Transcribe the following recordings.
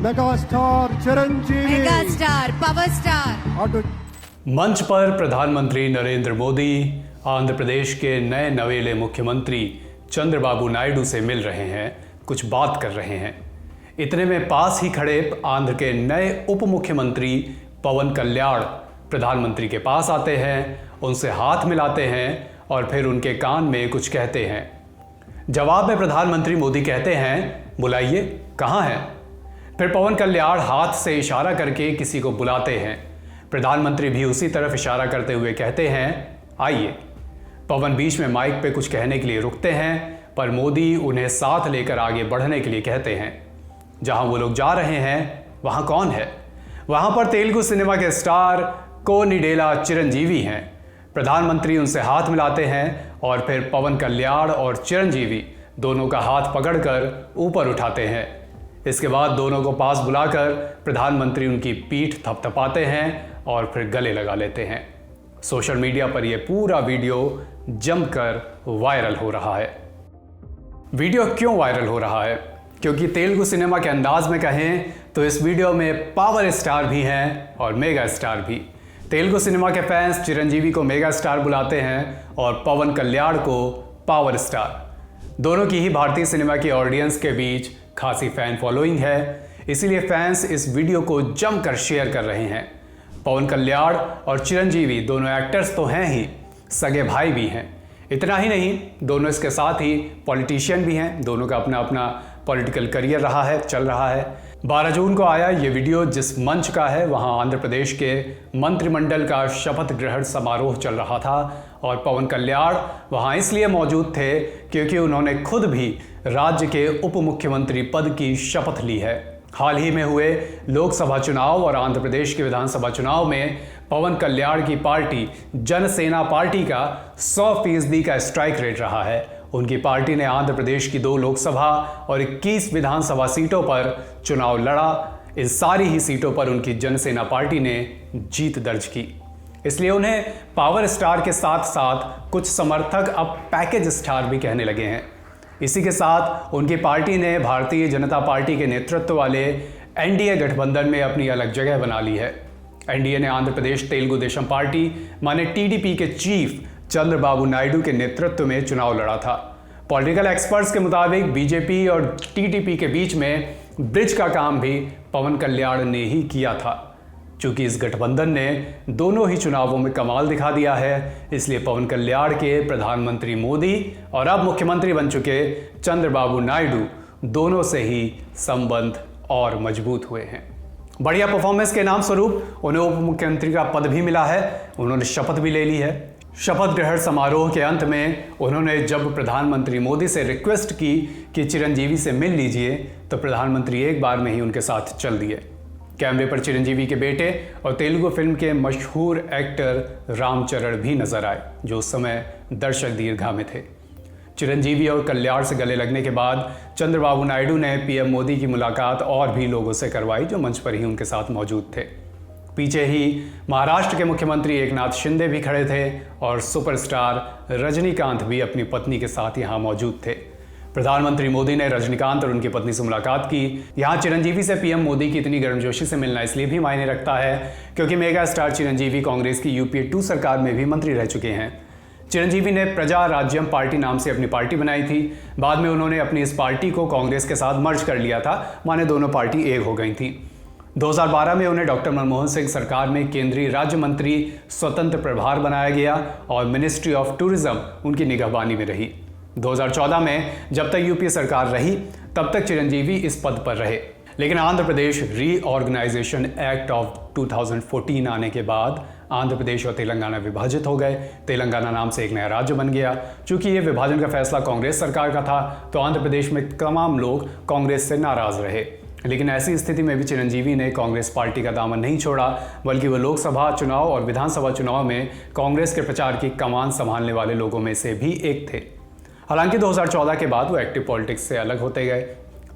Megastar Chiranjeevi, megastar power star. मंच पर प्रधानमंत्री नरेंद्र मोदी आंध्र प्रदेश के नए नवेले मुख्यमंत्री चंद्रबाबू नायडू से मिल रहे हैं, कुछ बात कर रहे हैं। इतने में पास ही खड़े आंध्र के नए उप मुख्यमंत्री पवन कल्याण प्रधानमंत्री के पास आते हैं, उनसे हाथ मिलाते हैं और फिर उनके कान में कुछ कहते हैं। जवाब में प्रधानमंत्री मोदी कहते हैं, बुलाइए, कहाँ हैं? फिर पवन कल्याण हाथ से इशारा करके किसी को बुलाते हैं। प्रधानमंत्री भी उसी तरफ इशारा करते हुए कहते हैं, आइए। पवन बीच में माइक पे कुछ कहने के लिए रुकते हैं, पर मोदी उन्हें साथ लेकर आगे बढ़ने के लिए कहते हैं। जहां वो लोग जा रहे हैं वहां कौन है? वहां पर तेलुगु सिनेमा के स्टार कोनिडेला चिरंजीवी हैं। प्रधानमंत्री उनसे हाथ मिलाते हैं और फिर पवन कल्याण और चिरंजीवी दोनों का हाथ पकड़कर ऊपर उठाते हैं। इसके बाद दोनों को पास बुलाकर प्रधानमंत्री उनकी पीठ थपथपाते हैं और फिर गले लगा लेते हैं। सोशल मीडिया पर यह पूरा वीडियो जमकर वायरल हो रहा है। वीडियो क्यों वायरल हो रहा है? क्योंकि तेलुगु सिनेमा के अंदाज में कहें तो इस वीडियो में पावर स्टार भी हैं और मेगा स्टार भी। तेलुगु सिनेमा के फैंस चिरंजीवी को मेगा स्टार बुलाते हैं और पवन कल्याण को पावर स्टार। दोनों की ही भारतीय सिनेमा की ऑडियंस के बीच खासी फैन फॉलोइंग है, इसीलिए फैंस इस वीडियो को जमकर शेयर कर रहे हैं। पवन कल्याण और चिरंजीवी दोनों एक्टर्स तो हैं ही, सगे भाई भी हैं। इतना ही नहीं, दोनों इसके साथ ही पॉलिटिशियन भी हैं। दोनों का अपना अपना पॉलिटिकल करियर रहा है, चल रहा है। 12 जून को आया ये वीडियो जिस मंच का है, वहां आंध्र प्रदेश के मंत्रिमंडल का शपथ ग्रहण समारोह चल रहा था और पवन कल्याण वहां इसलिए मौजूद थे क्योंकि उन्होंने खुद भी राज्य के उप मुख्यमंत्री पद की शपथ ली है। हाल ही में हुए लोकसभा चुनाव और आंध्र प्रदेश के विधानसभा चुनाव में पवन कल्याण की पार्टी जनसेना पार्टी का 100% का स्ट्राइक रेट रहा है। उनकी पार्टी ने आंध्र प्रदेश की 2 लोकसभा और 21 विधानसभा सीटों पर चुनाव लड़ा। इन सारी ही सीटों पर उनकी जनसेना पार्टी ने जीत दर्ज की। इसलिए उन्हें पावर स्टार के साथ साथ कुछ समर्थक अब पैकेज स्टार भी कहने लगे हैं। इसी के साथ उनकी पार्टी ने भारतीय जनता पार्टी के नेतृत्व वाले एनडीए गठबंधन में अपनी अलग जगह बना ली है। एनडीए ने आंध्र प्रदेश तेलुगु देशम पार्टी माने टीडीपी के चीफ चंद्रबाबू नायडू के नेतृत्व में चुनाव लड़ा था। पॉलिटिकल एक्सपर्ट्स के मुताबिक बीजेपी और टीडीपी के बीच में ब्रिज का काम भी पवन कल्याण ने ही किया था। चूंकि इस गठबंधन ने दोनों ही चुनावों में कमाल दिखा दिया है, इसलिए पवन कल्याण के प्रधानमंत्री मोदी और अब मुख्यमंत्री बन चुके चंद्रबाबू नायडू दोनों से ही संबंध और मजबूत हुए हैं। बढ़िया परफॉर्मेंस के नाम स्वरूप उन्हें उप मुख्यमंत्री का पद भी मिला है। उन्होंने शपथ भी ले ली है। शपथ ग्रहण समारोह के अंत में उन्होंने जब प्रधानमंत्री मोदी से रिक्वेस्ट की कि चिरंजीवी से मिल लीजिए, तो प्रधानमंत्री एक बार में ही उनके साथ चल दिए। कैमरे पर चिरंजीवी के बेटे और तेलुगु फिल्म के मशहूर एक्टर रामचरण भी नजर आए, जो उस समय दर्शक दीर्घा में थे। चिरंजीवी और कल्याण से गले लगने के बाद चंद्रबाबू नायडू ने पीएम मोदी की मुलाकात और भी लोगों से करवाई, जो मंच पर ही उनके साथ मौजूद थे। पीछे ही महाराष्ट्र के मुख्यमंत्री एकनाथ शिंदे भी खड़े थे और सुपरस्टार रजनीकांत भी अपनी पत्नी के साथ यहाँ मौजूद थे। प्रधानमंत्री मोदी ने रजनीकांत और उनकी पत्नी से मुलाकात की। यहाँ चिरंजीवी से पीएम मोदी की इतनी गर्मजोशी से मिलना इसलिए भी मायने रखता है क्योंकि मेगा स्टार चिरंजीवी कांग्रेस की यूपीए 2 सरकार में भी मंत्री रह चुके हैं। चिरंजीवी ने प्रजा राज्यम पार्टी नाम से अपनी पार्टी बनाई थी। बाद में उन्होंने अपनी इस पार्टी को कांग्रेस के साथ मर्ज कर लिया था, माने दोनों पार्टी एक हो गई थी। 2012 में उन्हें डॉक्टर मनमोहन सिंह सरकार में केंद्रीय राज्य मंत्री स्वतंत्र प्रभार बनाया गया और मिनिस्ट्री ऑफ टूरिज्म उनकी निगहबानी में रही। 2014 में जब तक यूपीए सरकार रही तब तक चिरंजीवी इस पद पर रहे, लेकिन Andhra Pradesh reorganisation act of 2014 आने के बाद आंध्र प्रदेश और तेलंगाना विभाजित हो गए। तेलंगाना नाम से एक नया राज्य बन गया। चूंकि ये विभाजन का फैसला कांग्रेस सरकार का था, तो आंध्र प्रदेश में तमाम लोग कांग्रेस से नाराज रहे। लेकिन ऐसी स्थिति में भी चिरंजीवी ने कांग्रेस पार्टी का दामन नहीं छोड़ा, बल्कि वो लोकसभा चुनाव और विधानसभा चुनाव में कांग्रेस के प्रचार की कमान संभालने वाले लोगों में से भी एक थे। हालांकि 2014 के बाद वो एक्टिव पॉलिटिक्स से अलग होते गए।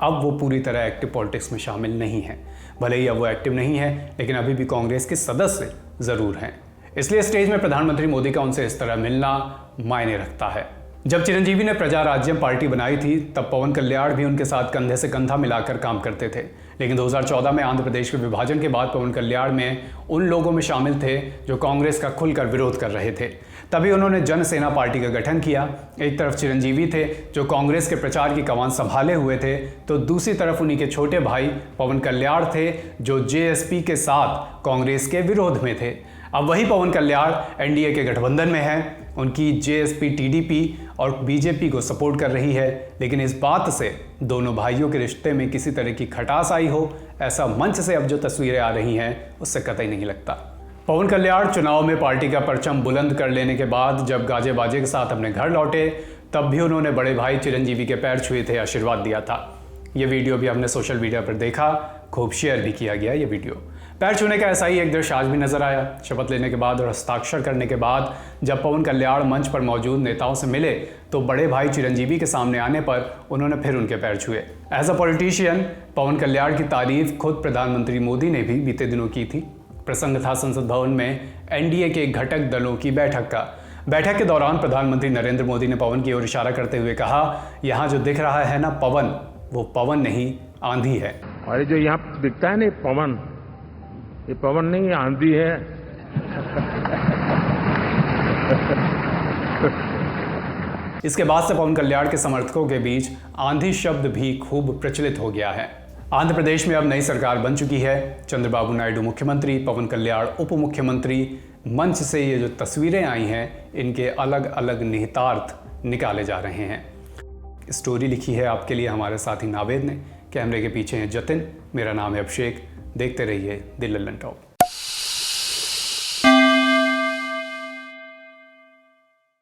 अब वो पूरी तरह एक्टिव पॉलिटिक्स में शामिल नहीं है। भले ही अब वो एक्टिव नहीं है, लेकिन अभी भी कांग्रेस के सदस्य जरूर हैं। इसलिए स्टेज में प्रधानमंत्री मोदी का उनसे इस तरह मिलना मायने रखता है। जब चिरंजीवी ने प्रजा राज्यम पार्टी बनाई थी, तब पवन कल्याण भी उनके साथ कंधे से कंधा मिलाकर काम करते थे। लेकिन 2014 में आंध्र प्रदेश के विभाजन के बाद पवन कल्याण में उन लोगों में शामिल थे जो कांग्रेस का खुलकर विरोध कर रहे थे। तभी उन्होंने जनसेना पार्टी का गठन किया। एक तरफ चिरंजीवी थे जो कांग्रेस के प्रचार की कमान संभाले हुए थे, तो दूसरी तरफ उन्हीं के छोटे भाई पवन कल्याण थे जो जेएसपी के साथ कांग्रेस के विरोध में थे। अब वही पवन कल्याण एनडीए के गठबंधन में है। उनकी जेएसपी टीडीपी और बीजेपी को सपोर्ट कर रही है, लेकिन इस बात से दोनों भाइयों के रिश्ते में किसी तरह की खटास आई हो, ऐसा मंच से अब जो तस्वीरें आ रही हैं उससे कतई नहीं लगता। पवन कल्याण चुनाव में पार्टी का परचम बुलंद कर लेने के बाद जब गाजे बाजे के साथ अपने घर लौटे, तब भी उन्होंने बड़े भाई चिरंजीवी के पैर छुए थे, आशीर्वाद दिया था। ये वीडियो भी हमने सोशल मीडिया पर देखा, खूब शेयर भी किया गया। ये वीडियो पैर छूने का ऐसा ही एक दृश्य आज भी नजर आया। शपथ लेने के बाद और हस्ताक्षर करने के बाद जब पवन कल्याण मंच पर मौजूद नेताओं से मिले, तो बड़े भाई चिरंजीवी के सामने आने पर उन्होंने फिर उनके पैर छुए। एज अ पॉलिटिशियन पवन कल्याण की तारीफ खुद प्रधानमंत्री मोदी ने भी बीते दिनों की थी। प्रसंग था संसद भवन में एनडीए के घटक दलों की बैठक का। बैठक के दौरान प्रधानमंत्री नरेंद्र मोदी ने पवन की ओर इशारा करते हुए कहा, यहाँ जो दिख रहा है ना पवन, वो पवन नहीं आंधी है। और जो यहाँ दिखता है ना पवन, ये पवन नहीं आंधी है। इसके बाद से पवन कल्याण के समर्थकों के बीच आंधी शब्द भी खूब प्रचलित हो गया है। आंध्र प्रदेश में अब नई सरकार बन चुकी है। चंद्रबाबू नायडू मुख्यमंत्री, पवन कल्याण उप मुख्यमंत्री। मंच से ये जो तस्वीरें आई हैं, इनके अलग अलग निहितार्थ निकाले जा रहे हैं। स्टोरी लिखी है आपके लिए हमारे साथी नावेद ने। कैमरे के पीछे हैं जतिन, मेरा नाम है अभिषेक। देखते रहिए द लल्लन टॉप।